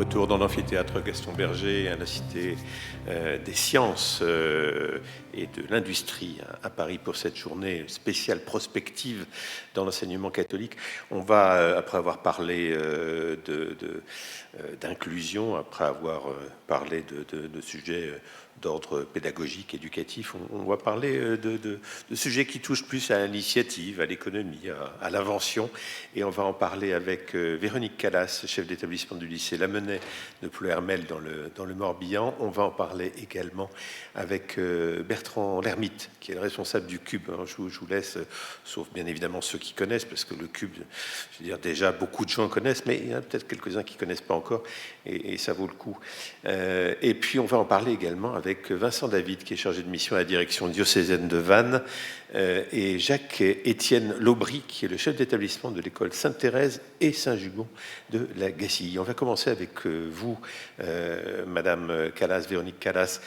Retour dans l'amphithéâtre Gaston Berger, à la Cité des Sciences et de l'Industrie à Paris pour cette journée spéciale prospective dans l'enseignement catholique. On va, après avoir parlé d'inclusion, après avoir parlé de sujets d'ordre pédagogique, éducatif, on va parler de sujets qui touchent plus à l'initiative, à l'économie, à l'invention. Et on va en parler avec Véronique Calas, chef d'établissement du lycée Lamennais de Ploërmel dans le Morbihan. On va en parler également avec Bertrand Lermite, qui est le responsable du Cube. Alors, je vous laisse, sauf bien évidemment ceux qui connaissent, parce que le Cube, je veux dire, déjà beaucoup de gens connaissent, mais il y en a peut-être quelques-uns qui ne connaissent pas encore, et ça vaut le coup. Et puis on va en parler également avec Vincent David, qui est chargé de mission à la direction diocésaine de Vannes, et Jacques-Étienne Laubry, qui est le chef d'établissement de l'école Sainte-Thérèse et Saint-Jugon de la Gacilly. On va commencer avec vous, Madame Calas, Véronique Calas.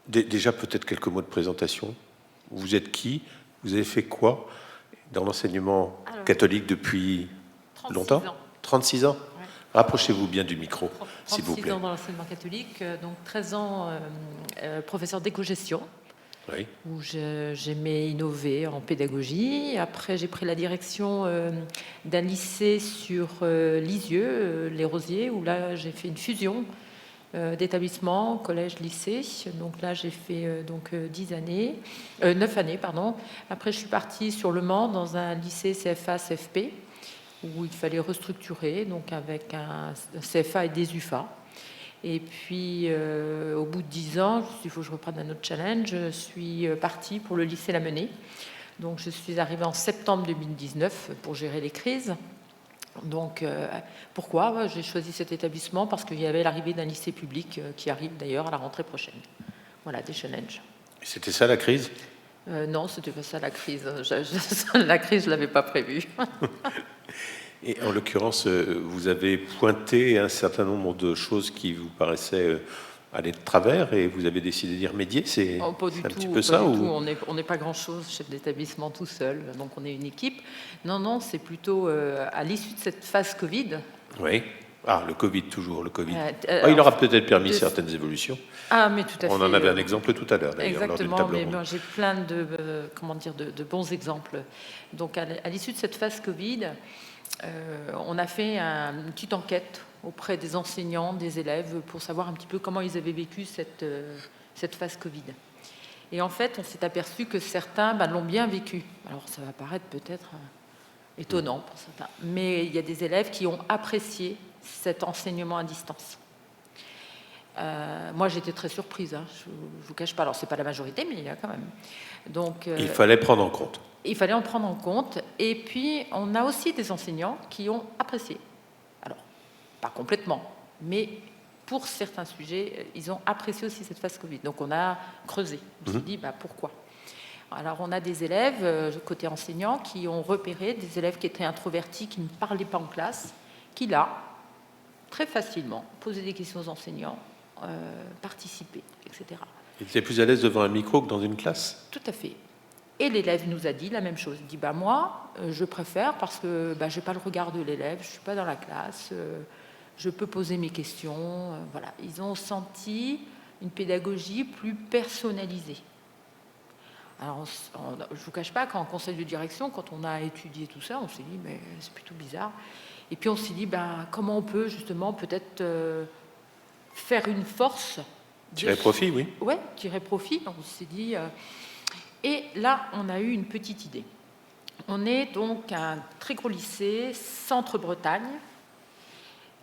Déjà peut-être quelques mots de présentation. Vous êtes qui? Vous avez fait quoi dans l'enseignement catholique depuis longtemps? 36 ans. Ouais. Rapprochez-vous bien du micro, s'il vous plaît. 36 ans dans l'enseignement catholique, donc 13 ans professeur d'éco-gestion, oui, où j'aimais innover en pédagogie. Après, j'ai pris la direction d'un lycée sur Lisieux, les Rosiers, où là, j'ai fait une fusion d'établissements, collège-lycée. Donc là, j'ai fait 9 années. Pardon. Après, je suis partie sur Le Mans dans un lycée CFA-CFP, où il fallait restructurer, donc avec un CFA et des UFA. Et puis, au bout de 10 ans, il faut que je reprenne un autre challenge, je suis partie pour le lycée Lamennais. Donc, je suis arrivée en septembre 2019 pour gérer les crises. Donc, pourquoi j'ai choisi cet établissement? Parce qu'il y avait l'arrivée d'un lycée public qui arrive d'ailleurs à la rentrée prochaine. Voilà, des challenges. C'était ça la crise? Non, c'était pas ça la crise. La crise, je ne l'avais pas prévue. Et en l'occurrence, vous avez pointé un certain nombre de choses qui vous paraissaient aller de travers et vous avez décidé d'y remédier. C'est un petit peu ça ou... On n'est pas grand-chose, chef d'établissement tout seul, donc on est une équipe. Non, c'est plutôt à l'issue de cette phase Covid. Oui. Ah, le Covid, toujours, le Covid. Il aura peut-être permis certaines évolutions. Ah, mais tout à fait. On en avait un exemple tout à l'heure, d'ailleurs, exactement, lors d'une table ronde. J'ai plein de bons exemples. Donc, à l'issue de cette phase Covid, on a fait une petite enquête auprès des enseignants, des élèves, pour savoir un petit peu comment ils avaient vécu cette phase Covid. Et en fait, on s'est aperçu que certains l'ont bien vécu. Alors, ça va paraître peut-être étonnant pour certains, mais il y a des élèves qui ont apprécié cet enseignement à distance. Moi, j'étais très surprise, je ne vous cache pas. Alors, ce n'est pas la majorité, mais il y a quand même. Donc, il fallait prendre en compte. Il fallait en prendre en compte. Et puis, on a aussi des enseignants qui ont apprécié. Alors, pas complètement, mais pour certains sujets, ils ont apprécié aussi cette phase Covid. Donc, on a creusé. On s'est dit, pourquoi? Alors, on a des élèves, côté enseignant, qui ont repéré des élèves qui étaient introvertis, qui ne parlaient pas en classe, qui, là, très facilement, posaient des questions aux enseignants, participaient, etc. Ils étaient plus à l'aise devant un micro que dans une classe? Tout à fait. Et l'élève nous a dit la même chose. Il dit, moi, je préfère parce que je n'ai pas le regard de l'élève, je ne suis pas dans la classe, je peux poser mes questions. Voilà. Ils ont senti une pédagogie plus personnalisée. Alors, je ne vous cache pas qu'en conseil de direction, quand on a étudié tout ça, on s'est dit, mais c'est plutôt bizarre. Et puis on s'est dit, comment on peut justement peut-être faire une force. Tirer profit, oui. Oui, tirer profit. Donc on s'est dit... Et là, on a eu une petite idée. On est donc un très gros lycée, Centre-Bretagne.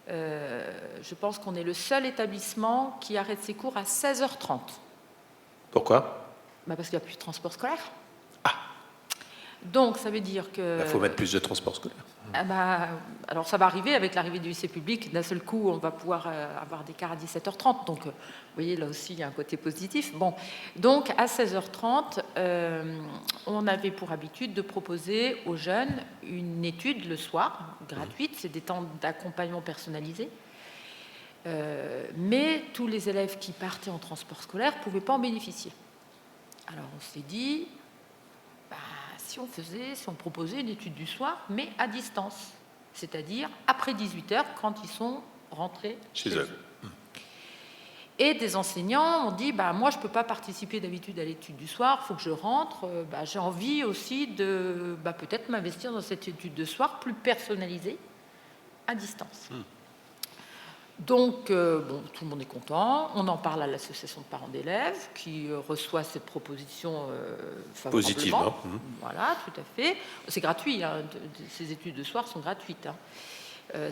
Je pense qu'on est le seul établissement qui arrête ses cours à 16h30. Pourquoi? Parce qu'il n'y a plus de transport scolaire. Ah. Donc, ça veut dire que... Il faut mettre plus de transport scolaire. Alors, ça va arriver avec l'arrivée du lycée public. D'un seul coup, on va pouvoir avoir des cars à 17h30. Donc, vous voyez, là aussi, il y a un côté positif. Bon, donc, à 16h30, on avait pour habitude de proposer aux jeunes une étude le soir, gratuite. C'est des temps d'accompagnement personnalisé. Mais tous les élèves qui partaient en transport scolaire ne pouvaient pas en bénéficier. Alors, on s'est dit... si on proposait une étude du soir, mais à distance, c'est-à-dire après 18h, quand ils sont rentrer chez eux. Et des enseignants ont dit, moi je ne peux pas participer d'habitude à l'étude du soir, il faut que je rentre, j'ai envie aussi de peut-être m'investir dans cette étude de soir plus personnalisée, à distance. Donc, tout le monde est content, on en parle à l'association de parents d'élèves qui reçoit cette proposition favorablement. Positivement. Voilà, tout à fait. C'est gratuit, hein, ces études de soir sont gratuites. Hein.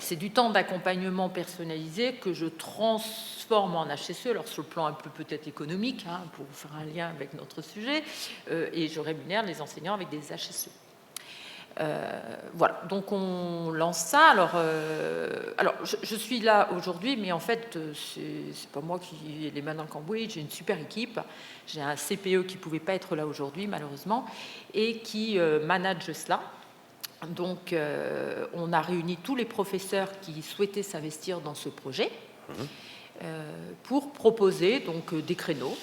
C'est du temps d'accompagnement personnalisé que je transforme en HSE, alors sur le plan un peu peut-être économique, hein, pour faire un lien avec notre sujet, et je rémunère les enseignants avec des HSE. Voilà, donc on lance ça. Alors je suis là aujourd'hui, mais en fait, c'est pas moi qui ai les mains dans le cambouis. J'ai une super équipe. J'ai un CPE qui ne pouvait pas être là aujourd'hui, malheureusement, et qui manage cela. Donc, on a réuni tous les professeurs qui souhaitaient s'investir dans ce projet pour proposer donc, des créneaux,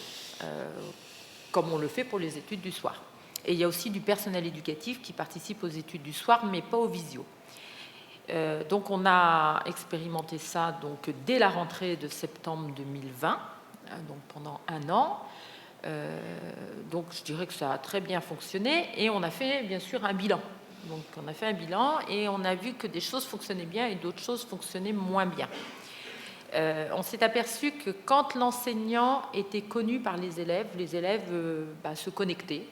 comme on le fait pour les études du soir. Et il y a aussi du personnel éducatif qui participe aux études du soir, mais pas aux visio. Donc, on a expérimenté ça donc, dès la rentrée de septembre 2020, donc pendant 1 an. Donc, je dirais que ça a très bien fonctionné. Et on a fait, bien sûr, un bilan. Donc, on a fait un bilan et on a vu que des choses fonctionnaient bien et d'autres choses fonctionnaient moins bien. On s'est aperçu que quand l'enseignant était connu par les élèves se connectaient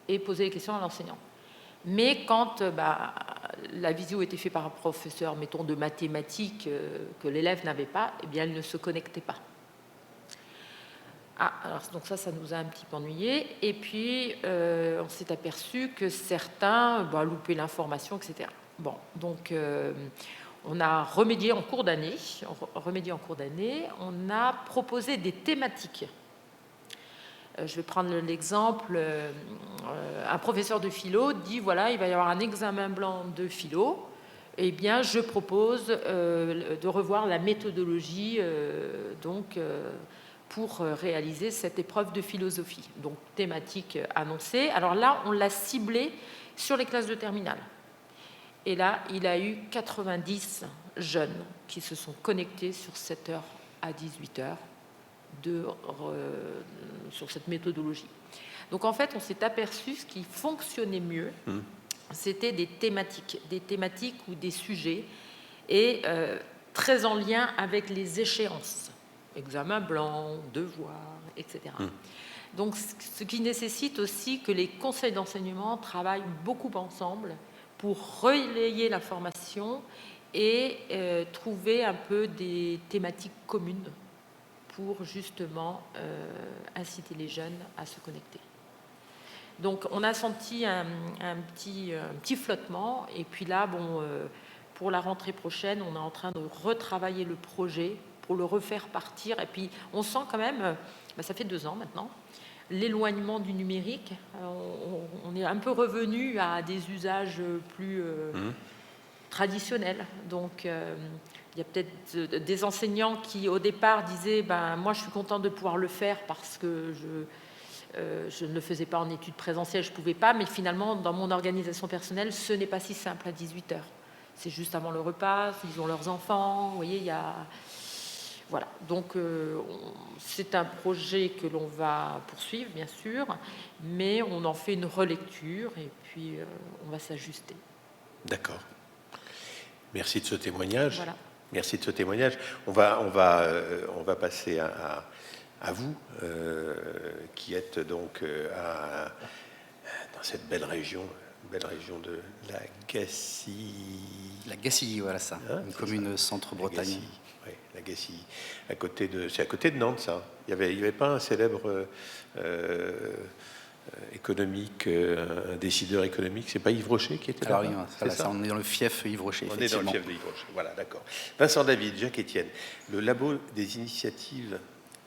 et posaient des questions à l'enseignant. Mais quand la visio était faite par un professeur, mettons, de mathématiques que l'élève n'avait pas, eh bien, elle ne se connectait pas. Alors, donc ça nous a un petit peu ennuyé. Et puis, on s'est aperçu que certains loupaient l'information, etc. Bon, donc, on a remédié en cours d'année. On a proposé des thématiques. Je vais prendre l'exemple. Un professeur de philo dit, voilà, il va y avoir un examen blanc de philo. Eh bien, je propose de revoir la méthodologie, pour réaliser cette épreuve de philosophie. Donc, thématique annoncée. Alors là, on l'a ciblé sur les classes de terminale. Et là, il a eu 90 jeunes qui se sont connectés sur 7h à 18h sur cette méthodologie. Donc, en fait, on s'est aperçu ce qui fonctionnait mieux, c'était des thématiques ou des sujets, et très en lien avec les échéances. Examen blanc, devoir, etc. Donc, ce qui nécessite aussi que les conseils d'enseignement travaillent beaucoup ensemble pour relayer l'information et trouver un peu des thématiques communes pour justement inciter les jeunes à se connecter. Donc, on a senti un petit flottement, et puis là, pour la rentrée prochaine, on est en train de retravailler le projet pour le refaire partir. Et puis, on sent quand même, ça fait 2 ans maintenant, l'éloignement du numérique. On est un peu revenu à des usages plus traditionnels. Donc, il y a peut-être des enseignants qui, au départ, disaient moi, je suis content de pouvoir le faire parce que je ne le faisais pas en études présentielles, je ne pouvais pas. Mais finalement, dans mon organisation personnelle, ce n'est pas si simple à 18h. C'est juste avant le repas, ils ont leurs enfants. Vous voyez, il y a... Voilà, donc c'est un projet que l'on va poursuivre, bien sûr, mais on en fait une relecture et puis on va s'ajuster. D'accord. Merci de ce témoignage. Voilà. Merci de ce témoignage. On va passer à vous, qui êtes donc dans cette belle région de la Gacilly. La Gacilly, voilà ça, une commune centre-Bretagne. Oui, la Gacilly. C'est à côté de Nantes, ça. Il y avait pas un célèbre économique, un décideur économique, c'est pas Yves Rocher qui était là? Alors, on est dans le fief Yves Rocher. On est dans le fief de Yves Rocher, voilà, d'accord. Vincent David, Jacques Etienne, le labo des initiatives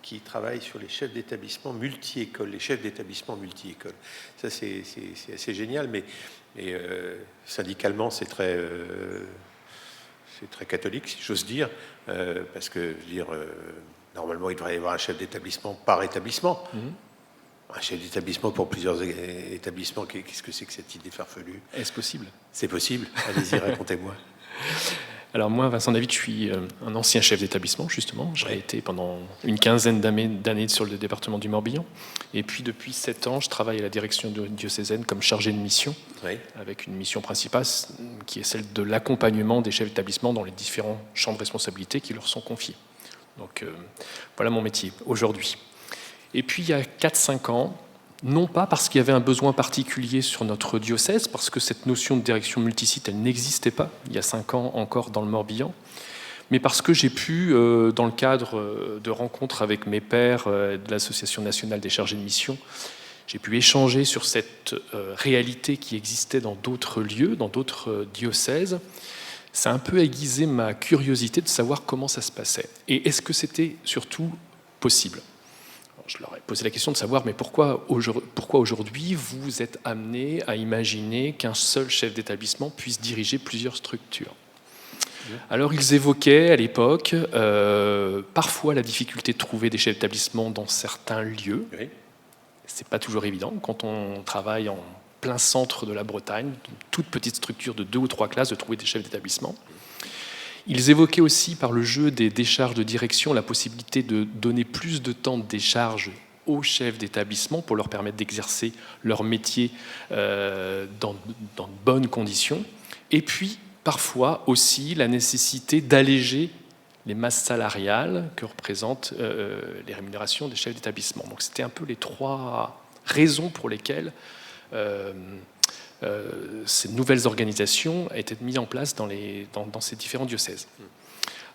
qui travaille sur les chefs d'établissement multi-écoles, Ça, c'est assez génial, mais syndicalement, c'est très catholique, si j'ose dire, parce que, je veux dire, normalement, il devrait y avoir un chef d'établissement par établissement. Un chef d'établissement pour plusieurs établissements, qu'est-ce que c'est que cette idée farfelue? Est-ce possible? C'est possible. Allez-y, racontez-moi. Alors moi, Vincent David, je suis un ancien chef d'établissement, justement. J'ai été pendant une quinzaine d'années sur le département du Morbihan. Et puis depuis 7 ans, je travaille à la direction diocésaine comme chargé de mission, avec une mission principale qui est celle de l'accompagnement des chefs d'établissement dans les différents champs de responsabilité qui leur sont confiés. Donc voilà mon métier aujourd'hui. Et puis il y a 4-5 ans, non pas parce qu'il y avait un besoin particulier sur notre diocèse, parce que cette notion de direction multisite, elle n'existait pas il y a 5 ans encore dans le Morbihan, mais parce que j'ai pu, dans le cadre de rencontres avec mes pairs de l'Association nationale des chargés de mission, j'ai pu échanger sur cette réalité qui existait dans d'autres lieux, dans d'autres diocèses. Ça a un peu aiguisé ma curiosité de savoir comment ça se passait. Et est-ce que c'était surtout possible ? Je leur ai posé la question de savoir, mais pourquoi aujourd'hui vous êtes amené à imaginer qu'un seul chef d'établissement puisse diriger plusieurs structures ? Alors ils évoquaient à l'époque parfois la difficulté de trouver des chefs d'établissement dans certains lieux. Oui. C'est pas toujours évident quand on travaille en plein centre de la Bretagne, une toute petite structure de 2 ou 3 classes, de trouver des chefs d'établissement. Ils évoquaient aussi, par le jeu des décharges de direction, la possibilité de donner plus de temps de décharge aux chefs d'établissement pour leur permettre d'exercer leur métier dans de bonnes conditions. Et puis, parfois aussi, la nécessité d'alléger les masses salariales que représentent les rémunérations des chefs d'établissement. Donc, c'était un peu les 3 raisons pour lesquelles ces nouvelles organisations étaient mises en place dans ces différents diocèses.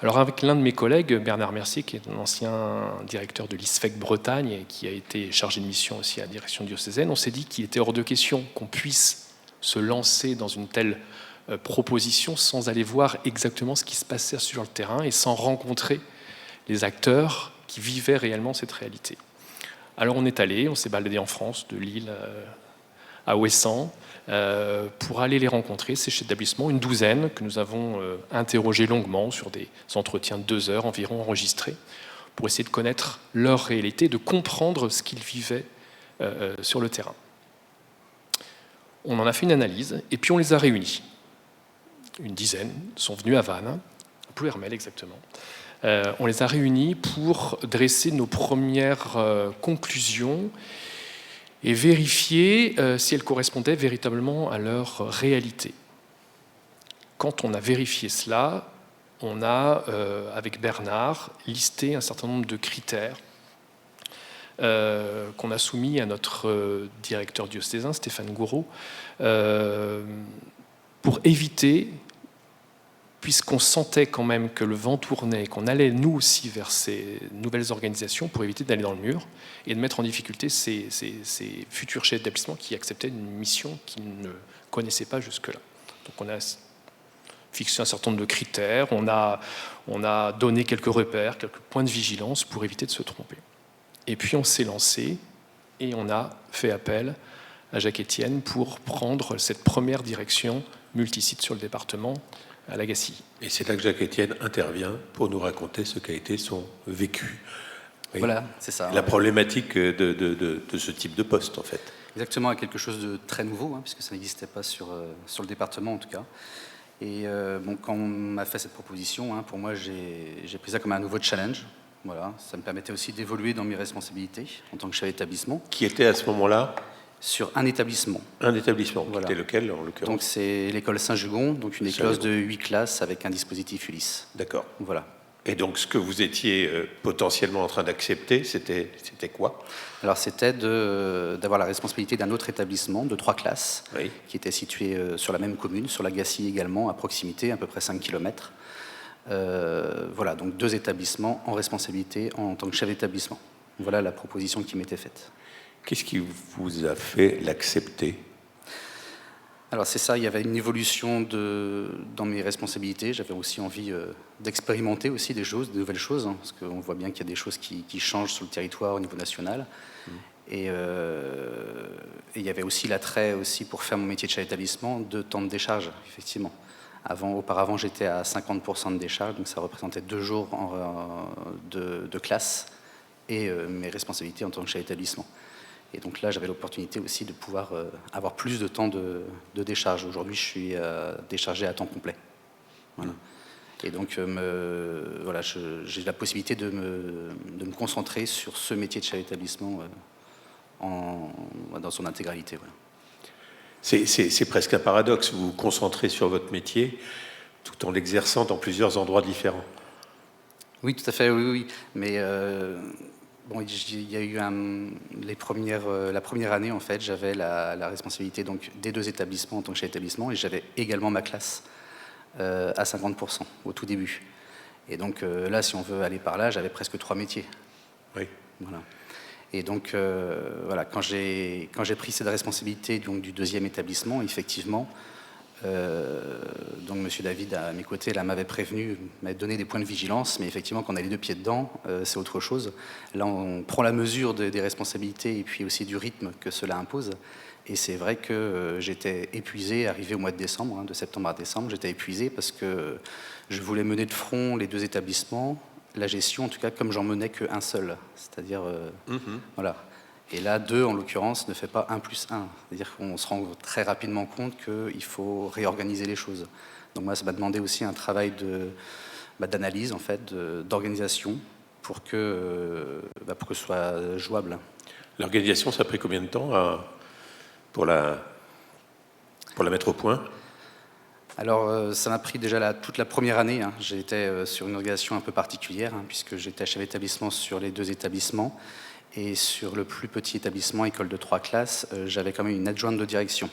Alors avec l'un de mes collègues, Bernard Mercier, qui est un ancien directeur de l'ISFEC Bretagne et qui a été chargé de mission aussi à la direction diocésaine, on s'est dit qu'il était hors de question qu'on puisse se lancer dans une telle proposition sans aller voir exactement ce qui se passait sur le terrain et sans rencontrer les acteurs qui vivaient réellement cette réalité. Alors on est allé, on s'est baladé en France, de Lille à Ouessant, pour aller les rencontrer, ces chefs d'établissement, une douzaine que nous avons interrogés longuement sur des entretiens de 2 heures environ enregistrés, pour essayer de connaître leur réalité, de comprendre ce qu'ils vivaient sur le terrain. On en a fait une analyse et puis on les a réunis. Une dizaine sont venus à Vannes, à Plouermel exactement. On les a réunis pour dresser nos premières conclusions et vérifier si elles correspondaient véritablement à leur réalité. Quand on a vérifié cela, on a, avec Bernard, listé un certain nombre de critères qu'on a soumis à notre directeur diocésain, Stéphane Gouraud, pour éviter, puisqu'on sentait quand même que le vent tournait, qu'on allait nous aussi vers ces nouvelles organisations, pour éviter d'aller dans le mur et de mettre en difficulté ces futurs chefs d'établissement qui acceptaient une mission qu'ils ne connaissaient pas jusque-là. Donc on a fixé un certain nombre de critères, on a donné quelques repères, quelques points de vigilance pour éviter de se tromper. Et puis on s'est lancé et on a fait appel à Jacques Etienne pour prendre cette première direction multisite sur le département à Lagacilly. Et c'est là que Jacques Etienne intervient pour nous raconter ce qu'a été son vécu. Oui. Voilà, c'est ça. La problématique de ce type de poste, en fait. Exactement, quelque chose de très nouveau, puisque ça n'existait pas sur le département, en tout cas. Et quand on m'a fait cette proposition, pour moi, j'ai pris ça comme un nouveau challenge. Voilà, ça me permettait aussi d'évoluer dans mes responsabilités en tant que chef d'établissement. Qui était à ce moment-là ? Sur un établissement. Un établissement, voilà. Qui était lequel, en l'occurrence ? Donc c'est l'école Saint-Jugon, donc une école de 8 classes avec un dispositif Ulysse. D'accord. Voilà. Et donc ce que vous étiez potentiellement en train d'accepter, c'était quoi ? Alors c'était d'avoir la responsabilité d'un autre établissement de 3 classes, oui, qui était situé sur la même commune, sur Lagacilly également, à proximité, à peu près 5 km. Voilà, donc 2 établissements en responsabilité en tant que chef d'établissement. Voilà la proposition qui m'était faite. Qu'est-ce qui vous a fait l'accepter ? Alors c'est ça, il y avait une évolution dans mes responsabilités. J'avais aussi envie d'expérimenter aussi des choses, de nouvelles choses, parce qu'on voit bien qu'il y a des choses qui changent sur le territoire au niveau national. Et il y avait aussi l'attrait aussi pour faire mon métier de chef d'établissement de temps de décharge, effectivement. Auparavant, j'étais à 50% de décharge, donc ça représentait 2 jours de classe et mes responsabilités en tant que chef d'établissement. Et donc là, j'avais l'opportunité aussi de pouvoir avoir plus de temps de décharge. Aujourd'hui, je suis déchargé à temps complet. Voilà. Et donc, voilà, j'ai la possibilité de me concentrer sur ce métier de chef d'établissement dans son intégralité. Voilà. C'est presque un paradoxe, vous vous concentrez sur votre métier tout en l'exerçant dans plusieurs endroits différents. Oui, tout à fait, oui. Mais bon, il y a eu la première année, en fait, j'avais la responsabilité donc, des 2 établissements en tant que chef d'établissement, et j'avais également ma classe à 50% au tout début. Et donc là, si on veut aller par là, j'avais presque 3 métiers. Oui. Voilà. Et donc, voilà, quand j'ai pris cette responsabilité donc, du 2e établissement, effectivement, donc Monsieur David à mes côtés là m'avait prévenu, m'avait donné des points de vigilance, mais effectivement quand on a les 2 pieds dedans, c'est autre chose. Là on prend la mesure des responsabilités et puis aussi du rythme que cela impose. Et c'est vrai que j'étais épuisé, arrivé au mois de décembre, de septembre à décembre, j'étais épuisé parce que je voulais mener de front les 2 établissements, la gestion en tout cas comme j'en menais qu'un seul, c'est-à-dire voilà. Et là, 2, en l'occurrence, ne fait pas 1 plus 1. C'est-à-dire qu'on se rend très rapidement compte qu'il faut réorganiser les choses. Donc moi, ça m'a demandé aussi un travail d'analyse, en fait, d'organisation, pour que ce soit jouable. L'organisation, ça a pris combien de temps pour la mettre au point ? Alors, ça m'a pris déjà toute la première année. J'ai été sur une organisation un peu particulière, puisque j'étais chef d'établissement sur les 2 établissements. Et sur le plus petit établissement, école de 3 classes, j'avais quand même une adjointe de direction.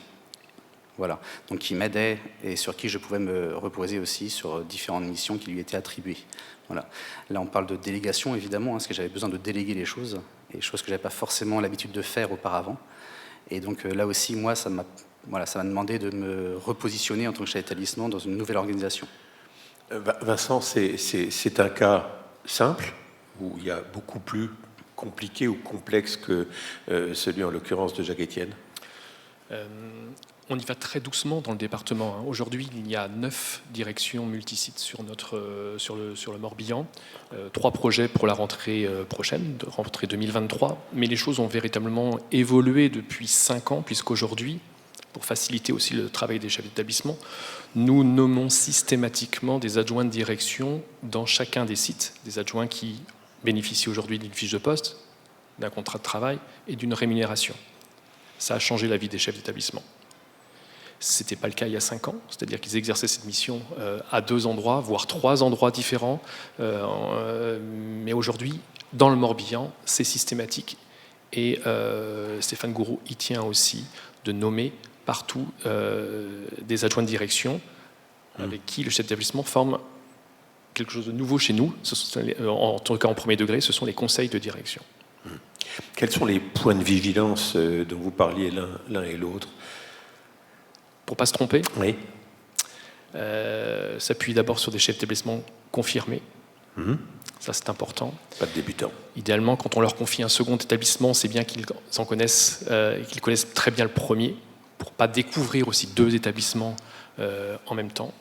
Voilà. Donc qui m'aidait et sur qui je pouvais me reposer aussi sur différentes missions qui lui étaient attribuées. Voilà. Là, on parle de délégation, évidemment, parce que j'avais besoin de déléguer les choses, et choses que je n'avais pas forcément l'habitude de faire auparavant. Et donc là aussi, moi, ça m'a demandé de me repositionner en tant que chef d'établissement dans une nouvelle organisation. Vincent, c'est un cas simple, où il y a beaucoup plus compliqué ou complexe que celui en l'occurrence de Jacques-Étienne? On y va très doucement dans le département. Aujourd'hui, il y a 9 directions multisites sur le Morbihan, 3 projets pour la rentrée prochaine, rentrée 2023, mais les choses ont véritablement évolué depuis 5 ans, puisqu'aujourd'hui, pour faciliter aussi le travail des chefs d'établissement, nous nommons systématiquement des adjoints de direction dans chacun des sites, des adjoints qui bénéficient aujourd'hui d'une fiche de poste, d'un contrat de travail et d'une rémunération. Ça a changé la vie des chefs d'établissement. Ce n'était pas le cas il y a 5 ans, c'est-à-dire qu'ils exerçaient cette mission à 2 endroits, voire 3 endroits différents. Mais aujourd'hui, dans le Morbihan, c'est systématique. Et Stéphane Gouraud y tient aussi de nommer partout des adjoints de direction avec qui le chef d'établissement forme quelque chose de nouveau chez nous, en tout cas en premier degré, ce sont les conseils de direction. Quels sont les points de vigilance dont vous parliez l'un et l'autre? Pour ne pas se tromper, oui. S'appuie d'abord sur des chefs d'établissement confirmés. Ça, c'est important. Pas de débutants. Idéalement, quand on leur confie un second établissement, c'est bien qu'ils connaissent très bien le premier, pour ne pas découvrir aussi 2 établissements en même temps.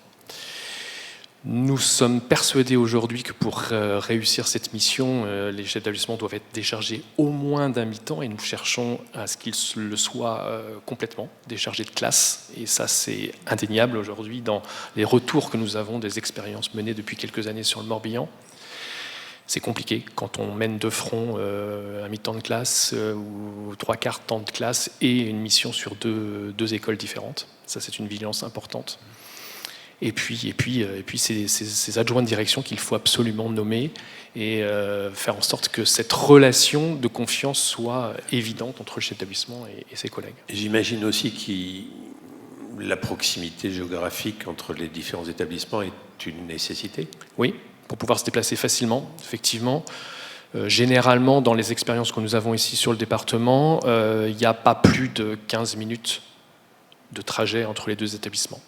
Nous sommes persuadés aujourd'hui que pour réussir cette mission, les chefs d'établissement doivent être déchargés au moins d'un mi-temps, et nous cherchons à ce qu'ils le soient complètement, déchargés de classe. Et ça, c'est indéniable aujourd'hui dans les retours que nous avons des expériences menées depuis quelques années sur le Morbihan. C'est compliqué quand on mène de front un mi-temps de classe ou 3/4 temps de classe et une mission sur deux écoles différentes. Ça, c'est une vigilance importante. Et puis ces adjoints de direction qu'il faut absolument nommer et faire en sorte que cette relation de confiance soit évidente entre le chef d'établissement et ses collègues. J'imagine aussi que la proximité géographique entre les différents établissements est une nécessité. Oui, pour pouvoir se déplacer facilement, effectivement. Généralement, dans les expériences que nous avons ici sur le département, il n'y a pas plus de 15 minutes de trajet entre les 2 établissements.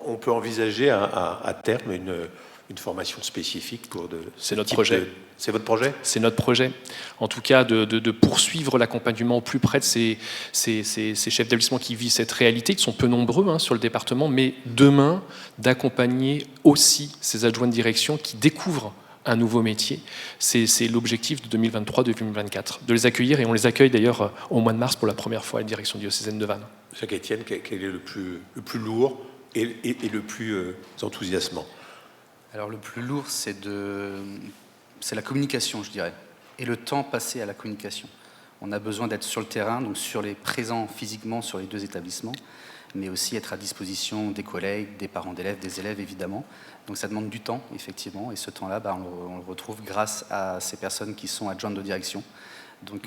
On peut envisager à terme une formation spécifique pour C'est notre projet. C'est votre projet ? C'est notre projet. En tout cas, de poursuivre l'accompagnement au plus près de ces chefs d'établissement qui vivent cette réalité, qui sont peu nombreux sur le département, mais demain, d'accompagner aussi ces adjoints de direction qui découvrent un nouveau métier. C'est l'objectif de 2023-2024, de les accueillir, et on les accueille d'ailleurs au mois de mars pour la première fois à la direction diocésaine de Vannes. Jacques-Étienne, quel est le plus lourd et le plus enthousiasmant? Alors le plus lourd, c'est la communication, je dirais, et le temps passé à la communication. On a besoin d'être sur le terrain, donc présents physiquement sur les 2 établissements, mais aussi être à disposition des collègues, des parents d'élèves, des élèves évidemment. Donc ça demande du temps, effectivement, et ce temps-là, on le retrouve grâce à ces personnes qui sont adjointes de direction. Donc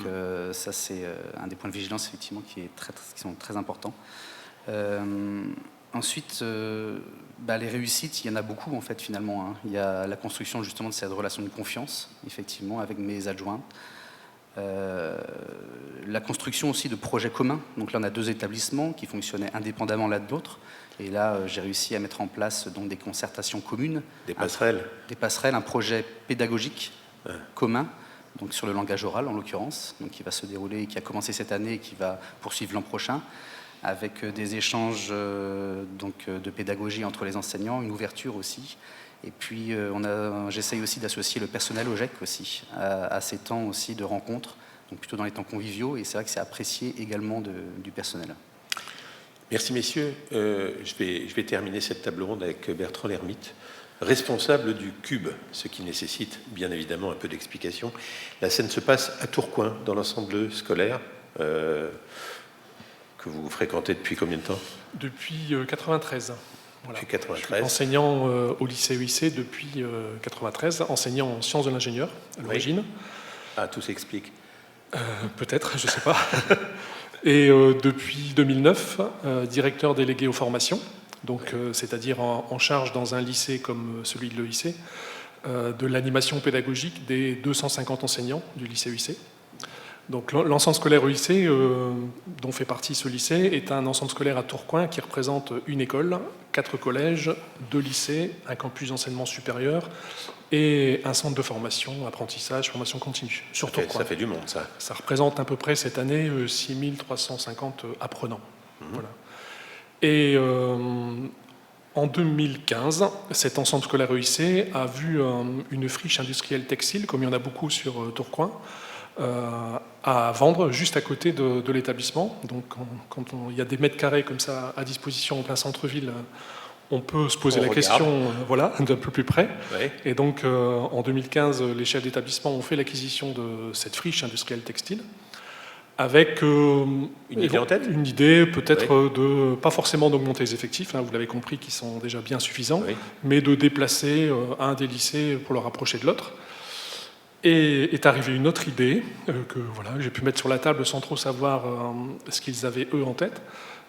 ça, c'est un des points de vigilance, effectivement, qui sont très importants. Ensuite, les réussites, il y en a beaucoup, en fait, finalement. Hein. Il y a la construction, justement, de cette relation de confiance, effectivement, avec mes adjoints. La construction aussi de projets communs. Donc là, on a 2 établissements qui fonctionnaient indépendamment l'un de l'autre. Et là, j'ai réussi à mettre en place donc, des concertations communes. Des passerelles. Des passerelles, un projet pédagogique commun, donc sur le langage oral en l'occurrence, donc qui va se dérouler, qui a commencé cette année et qui va poursuivre l'an prochain, avec des échanges de pédagogie entre les enseignants, une ouverture aussi. Et puis, j'essaye aussi d'associer le personnel au GEC aussi, à ces temps aussi de rencontres, donc plutôt dans les temps conviviaux, et c'est vrai que c'est apprécié également du personnel. Merci messieurs. Je vais terminer cette table ronde avec Bertrand Lermite, responsable du CUB, ce qui nécessite bien évidemment un peu d'explication. La scène se passe à Tourcoing, dans l'ensemble scolaire, que vous fréquentez depuis combien de temps? Depuis 93. Voilà. Depuis 93. Je suis enseignant au lycée EIC depuis 93, enseignant en sciences de l'ingénieur à l'origine. Oui. Ah, tout s'explique. Peut-être, je ne sais pas. Et depuis 2009, directeur délégué aux formations, donc c'est-à-dire en charge dans un lycée comme celui de l'EIC, de l'animation pédagogique des 250 enseignants du lycée EIC. Donc l'ensemble scolaire EIC, dont fait partie ce lycée, est un ensemble scolaire à Tourcoing qui représente une école, 4 collèges, 2 lycées, un campus d'enseignement supérieur et un centre de formation, apprentissage, formation continue sur Tourcoing. Ça fait du monde, ça. Ça représente à peu près cette année 6350 apprenants. Voilà. Et en 2015, cet ensemble scolaire EIC a vu une friche industrielle textile, comme il y en a beaucoup sur Tourcoing, à vendre juste à côté de l'établissement. Donc quand il y a des mètres carrés comme ça à disposition en plein centre-ville, on peut se poser la question d'un peu plus près. Ouais. Et donc en 2015, les chefs d'établissement ont fait l'acquisition de cette friche industrielle textile avec une idée en tête. Une idée peut-être de, pas forcément d'augmenter les effectifs, vous l'avez compris, qui sont déjà bien suffisants, mais de déplacer un des lycées pour le rapprocher de l'autre. Et est arrivée une autre idée que j'ai pu mettre sur la table sans trop savoir ce qu'ils avaient eux en tête,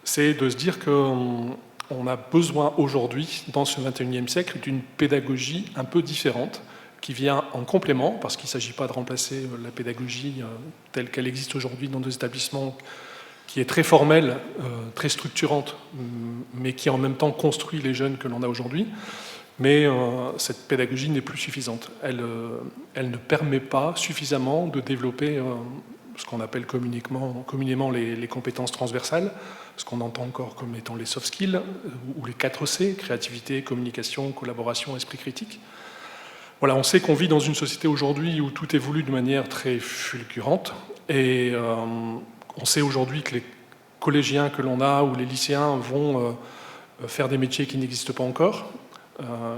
c'est de se dire qu'on a besoin aujourd'hui, dans ce 21e siècle, d'une pédagogie un peu différente, qui vient en complément, parce qu'il ne s'agit pas de remplacer la pédagogie telle qu'elle existe aujourd'hui dans nos établissements, qui est très formelle, très structurante, mais qui en même temps construit les jeunes que l'on a aujourd'hui. Mais cette pédagogie n'est plus suffisante. Elle ne permet pas suffisamment de développer ce qu'on appelle communément les compétences transversales, ce qu'on entend encore comme étant les soft skills, ou les 4 C, créativité, communication, collaboration, esprit critique. Voilà, on sait qu'on vit dans une société aujourd'hui où tout évolue de manière très fulgurante, et on sait aujourd'hui que les collégiens que l'on a ou les lycéens vont faire des métiers qui n'existent pas encore.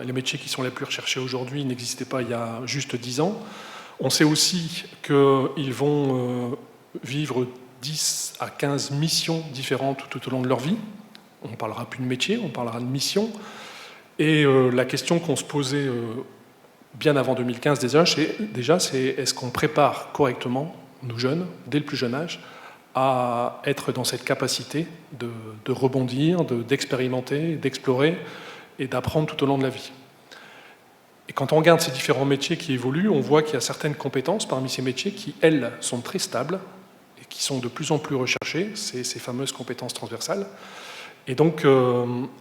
Les métiers qui sont les plus recherchés aujourd'hui n'existaient pas il y a juste 10 ans. On sait aussi qu'ils vont vivre 10 à 15 missions différentes tout au long de leur vie. On ne parlera plus de métier, on parlera de mission. Et la question qu'on se posait bien avant 2015 déjà, c'est est-ce qu'on prépare correctement nos jeunes, dès le plus jeune âge, à être dans cette capacité de rebondir, d'expérimenter, d'explorer et d'apprendre tout au long de la vie. Et quand on regarde ces différents métiers qui évoluent, on voit qu'il y a certaines compétences parmi ces métiers qui, elles, sont très stables et qui sont de plus en plus recherchées, ces fameuses compétences transversales. Et donc,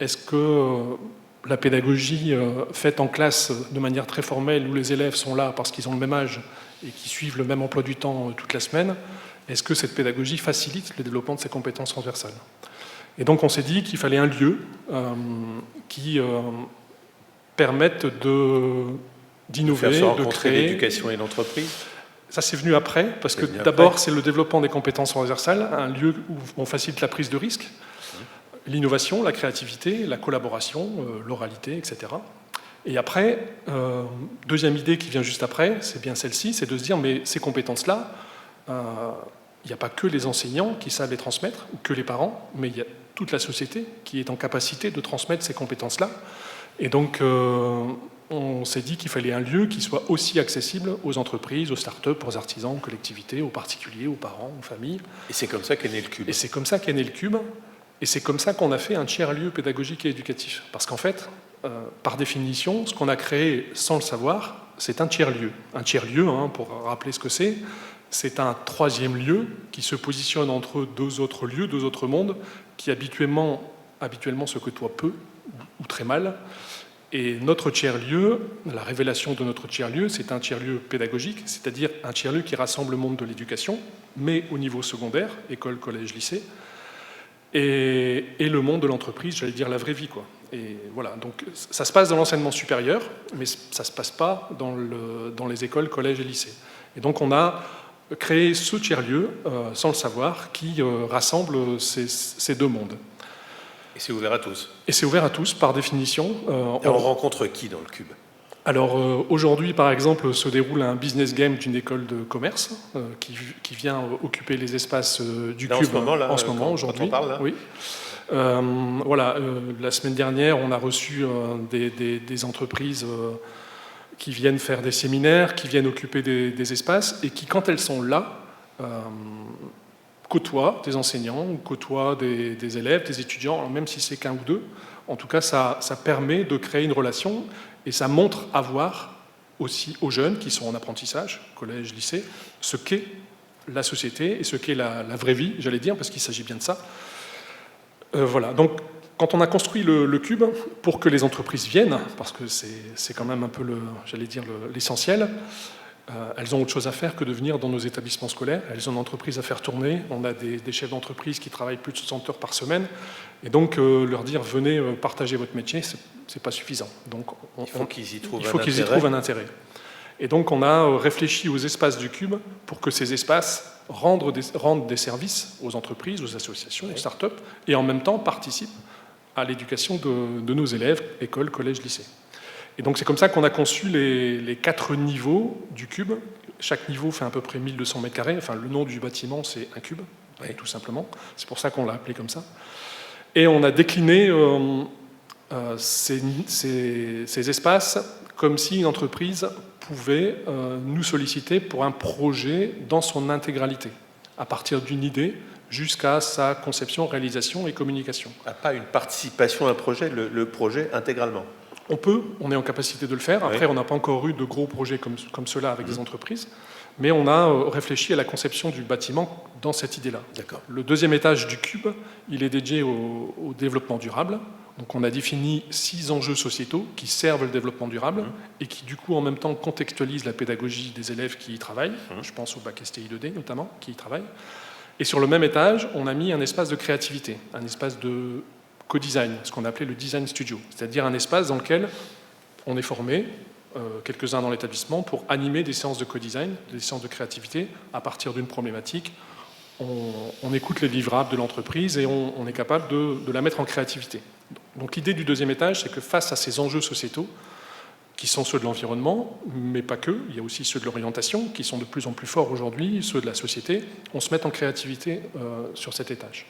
est-ce que la pédagogie faite en classe de manière très formelle, où les élèves sont là parce qu'ils ont le même âge et qui suivent le même emploi du temps toute la semaine, est-ce que cette pédagogie facilite le développement de ces compétences transversales ? Et donc on s'est dit qu'il fallait un lieu qui permette d'innover, de créer. L'éducation et l'entreprise. Ça c'est venu après, parce que d'abord c'est le développement des compétences transversales, un lieu où on facilite la prise de risque, l'innovation, la créativité, la collaboration, l'oralité, etc. Et après, deuxième idée qui vient juste après, c'est bien celle-ci, c'est de se dire, mais ces compétences-là, il n'y a pas que les enseignants qui savent les transmettre, ou que les parents, mais il y a toute la société qui est en capacité de transmettre ces compétences-là. Et donc, on s'est dit qu'il fallait un lieu qui soit aussi accessible aux entreprises, aux startups, aux artisans, aux collectivités, aux particuliers, aux parents, aux familles. Et c'est comme ça qu'est né le Cube. Et c'est comme ça qu'est né le Cube. Et c'est comme ça qu'on a fait un tiers-lieu pédagogique et éducatif. Parce qu'en fait, par définition, ce qu'on a créé sans le savoir, c'est un tiers-lieu. Un tiers-lieu, pour rappeler ce que c'est un troisième lieu qui se positionne entre deux autres lieux, deux autres mondes, qui habituellement se côtoient peu ou très mal. Et notre tiers-lieu, la révélation de notre tiers-lieu, c'est un tiers-lieu pédagogique, c'est-à-dire un tiers-lieu qui rassemble le monde de l'éducation, mais au niveau secondaire, école, collège, lycée, et le monde de l'entreprise, j'allais dire la vraie vie, quoi. Et voilà, donc ça se passe dans l'enseignement supérieur, mais ça ne se passe pas dans les écoles, collèges et lycées. Et donc on a créé ce tiers-lieu, sans le savoir, qui rassemble ces deux mondes. Et c'est ouvert à tous. Et c'est ouvert à tous, par définition. Et on rencontre qui dans le Cube? Alors aujourd'hui, par exemple, se déroule un business game d'une école de commerce qui vient occuper les espaces du Cube en ce moment, aujourd'hui. Quand on parle, là. Oui. Voilà, la semaine dernière, on a reçu des entreprises qui viennent faire des séminaires, qui viennent occuper des espaces et qui, quand elles sont là, côtoient des enseignants ou côtoient des élèves, des étudiants, même si c'est qu'un ou deux. En tout cas, ça permet de créer une relation et ça montre à voir aussi aux jeunes qui sont en apprentissage, collège, lycée, ce qu'est la société et ce qu'est la vraie vie, j'allais dire, parce qu'il s'agit bien de ça. Voilà, donc quand on a construit le Cube, pour que les entreprises viennent, parce que c'est quand même un peu, l'essentiel, elles ont autre chose à faire que de venir dans nos établissements scolaires. Elles ont une entreprise à faire tourner. On a des chefs d'entreprise qui travaillent plus de 60 heures par semaine. Et donc, leur dire « venez partager votre métier », c'est pas suffisant. Donc, il faut qu'ils y trouvent un intérêt. Et donc, on a réfléchi aux espaces du Cube pour que ces espaces rendent des services aux entreprises, aux associations, aux startups, et en même temps participent à l'éducation de nos élèves, écoles, collèges, lycées. Et donc c'est comme ça qu'on a conçu les 4 niveaux du Cube. Chaque niveau fait à peu près 1200 mètres carrés. Enfin, le nom du bâtiment, c'est un cube, tout simplement. C'est pour ça qu'on l'a appelé comme ça. Et on a décliné ces espaces comme si une entreprise pouvait nous solliciter pour un projet dans son intégralité, à partir d'une idée jusqu'à sa conception, réalisation et communication. Pas une participation à un projet, le projet intégralement. On est en capacité de le faire. Après, on n'a pas encore eu de gros projets comme ceux-là avec des entreprises, mais on a réfléchi à la conception du bâtiment dans cette idée-là. D'accord. Le deuxième étage du Cube, il est dédié au développement durable. Donc on a défini 6 enjeux sociétaux qui servent le développement durable et qui, du coup, en même temps, contextualisent la pédagogie des élèves qui y travaillent. Je pense au bac STI 2D, notamment, qui y travaillent. Et sur le même étage, on a mis un espace de créativité, un espace de co-design, ce qu'on appelait le design studio, c'est-à-dire un espace dans lequel on est formé, quelques-uns dans l'établissement, pour animer des séances de co-design, des séances de créativité à partir d'une problématique. On écoute les livrables de l'entreprise et on est capable de la mettre en créativité. Donc l'idée du deuxième étage, c'est que face à ces enjeux sociétaux, qui sont ceux de l'environnement, mais pas que, il y a aussi ceux de l'orientation, qui sont de plus en plus forts aujourd'hui, ceux de la société, on se met en créativité sur cet étage.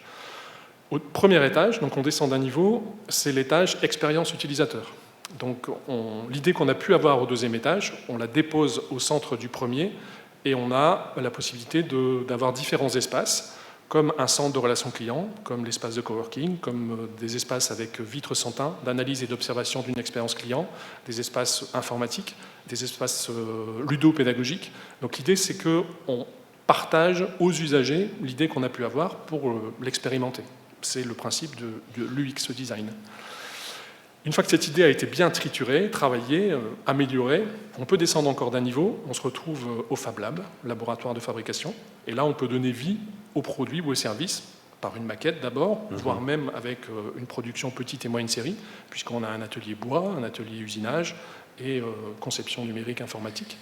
Au premier étage, donc on descend d'un niveau, c'est l'étage expérience utilisateur. Donc l'idée qu'on a pu avoir au deuxième étage, on la dépose au centre du premier et on a la possibilité d'avoir différents espaces, comme un centre de relations clients, comme l'espace de coworking, comme des espaces avec vitres sans teint, d'analyse et d'observation d'une expérience client, des espaces informatiques, des espaces ludopédagogiques. Donc l'idée, c'est qu'on partage aux usagers l'idée qu'on a pu avoir pour l'expérimenter. C'est le principe de l'UX design. Une fois que cette idée a été bien triturée, travaillée, améliorée, on peut descendre encore d'un niveau, on se retrouve au Fab Lab, laboratoire de fabrication, et là on peut donner vie aux produits ou aux services, par une maquette d'abord, voire même avec une production petite et moyenne série, puisqu'on a un atelier bois, un atelier usinage et conception numérique informatique.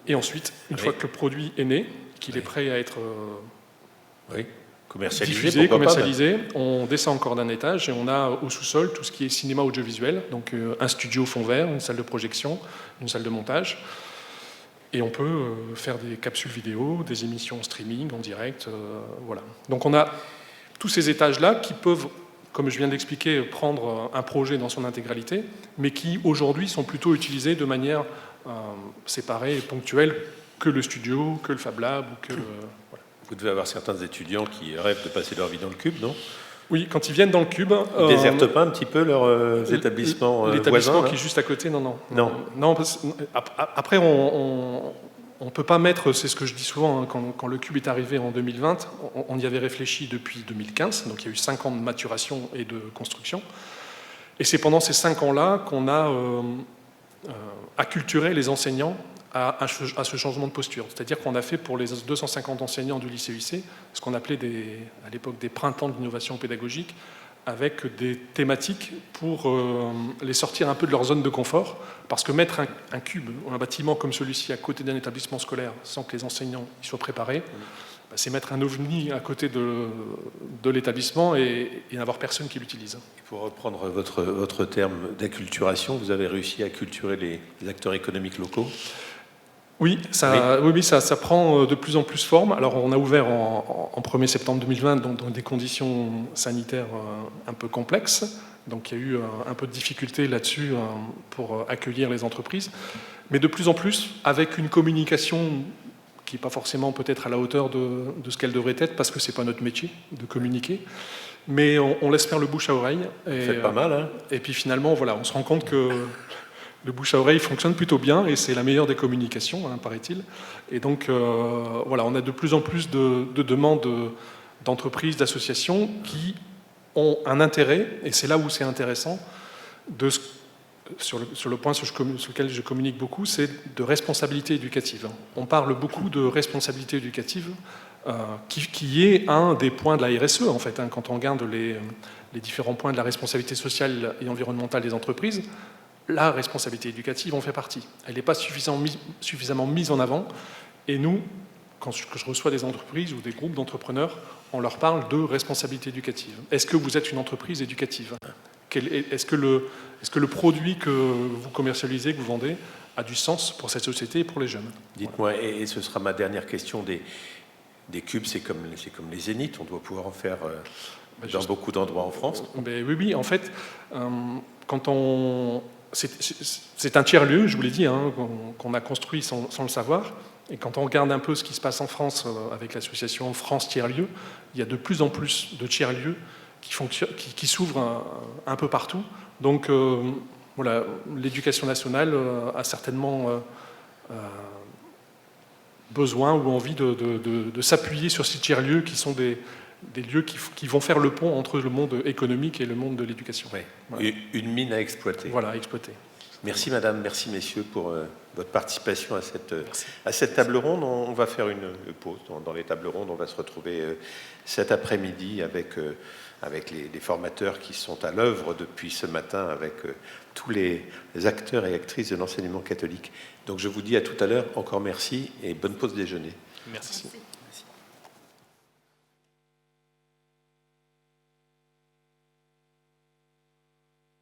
Et ensuite, une fois que le produit est né, qu'il est prêt à être diffusé, commercialisé. On descend encore d'un étage et on a au sous-sol tout ce qui est cinéma audiovisuel, donc un studio fond vert, une salle de projection, une salle de montage. Et on peut faire des capsules vidéo, des émissions en streaming, en direct, voilà. Donc on a tous ces étages-là qui peuvent, comme je viens d'expliquer, prendre un projet dans son intégralité, mais qui aujourd'hui sont plutôt utilisés de manière séparée et ponctuelle que le studio, que le Fab Lab, ou que le... Voilà. Vous devez avoir certains étudiants qui rêvent de passer leur vie dans le Cube, non? Oui, quand ils viennent dans le Cube... Ils ne désertent pas un petit peu leurs établissements voisins? L'établissement qui est juste à côté, non. Après, on ne peut pas mettre, c'est ce que je dis souvent, hein, quand le Cube est arrivé en 2020, on y avait réfléchi depuis 2015, donc il y a eu 5 ans de maturation et de construction. Et c'est pendant ces 5 ans-là qu'on a acculturé les enseignants à ce changement de posture. C'est-à-dire qu'on a fait pour les 250 enseignants du lycée UIC ce qu'on appelait à l'époque des printemps de l'innovation pédagogique, avec des thématiques pour les sortir un peu de leur zone de confort, parce que mettre un cube ou un bâtiment comme celui-ci à côté d'un établissement scolaire sans que les enseignants y soient préparés, c'est mettre un ovni à côté de l'établissement et n'avoir personne qui l'utilise. Pour reprendre votre terme d'acculturation, vous avez réussi à acculturer les acteurs économiques locaux? Oui, ça prend de plus en plus forme. Alors, on a ouvert en 1er septembre 2020 dans des conditions sanitaires un peu complexes. Donc, il y a eu un peu de difficulté là-dessus pour accueillir les entreprises. Mais de plus en plus, avec une communication qui n'est pas forcément peut-être à la hauteur de ce qu'elle devrait être, parce que ce n'est pas notre métier de communiquer. Mais on laisse faire le bouche à oreille. C'est pas mal, hein? Et puis finalement, voilà, on se rend compte que le bouche à oreille fonctionne plutôt bien et c'est la meilleure des communications, hein, paraît-il. Et donc, voilà, on a de plus en plus de demandes d'entreprises, d'associations qui ont un intérêt, et c'est là où c'est intéressant, sur le point sur lequel je communique beaucoup, c'est de responsabilité éducative. On parle beaucoup de responsabilité éducative, qui est un des points de la RSE, en fait, hein, quand on regarde les différents points de la responsabilité sociale et environnementale des entreprises. La responsabilité éducative en fait partie. Elle n'est pas suffisamment mise en avant. Et nous, quand je reçois des entreprises ou des groupes d'entrepreneurs, on leur parle de responsabilité éducative. Est-ce que vous êtes une entreprise éducative? Est-ce que le produit que vous commercialisez, que vous vendez, a du sens pour cette société et pour les jeunes? Dites-moi, et ce sera ma dernière question, des cubes, c'est comme les zéniths, on doit pouvoir en faire dans beaucoup d'endroits en France? Oui, en fait, c'est un tiers-lieu, je vous l'ai dit, hein, qu'on a construit sans le savoir. Et quand on regarde un peu ce qui se passe en France avec l'association France Tiers-Lieu, il y a de plus en plus de tiers-lieux qui s'ouvrent un peu partout. Donc, voilà, l'éducation nationale a certainement besoin ou envie de s'appuyer sur ces tiers-lieux qui sont des lieux qui vont faire le pont entre le monde économique et le monde de l'éducation. Oui. Voilà. Une mine à exploiter. Voilà, à exploiter. Merci madame, merci messieurs pour votre participation à cette table ronde. On va faire une pause dans les tables rondes. On va se retrouver cet après-midi avec les formateurs qui sont à l'œuvre depuis ce matin, avec tous les acteurs et actrices de l'enseignement catholique. Donc je vous dis à tout à l'heure, encore merci et bonne pause déjeuner. Merci.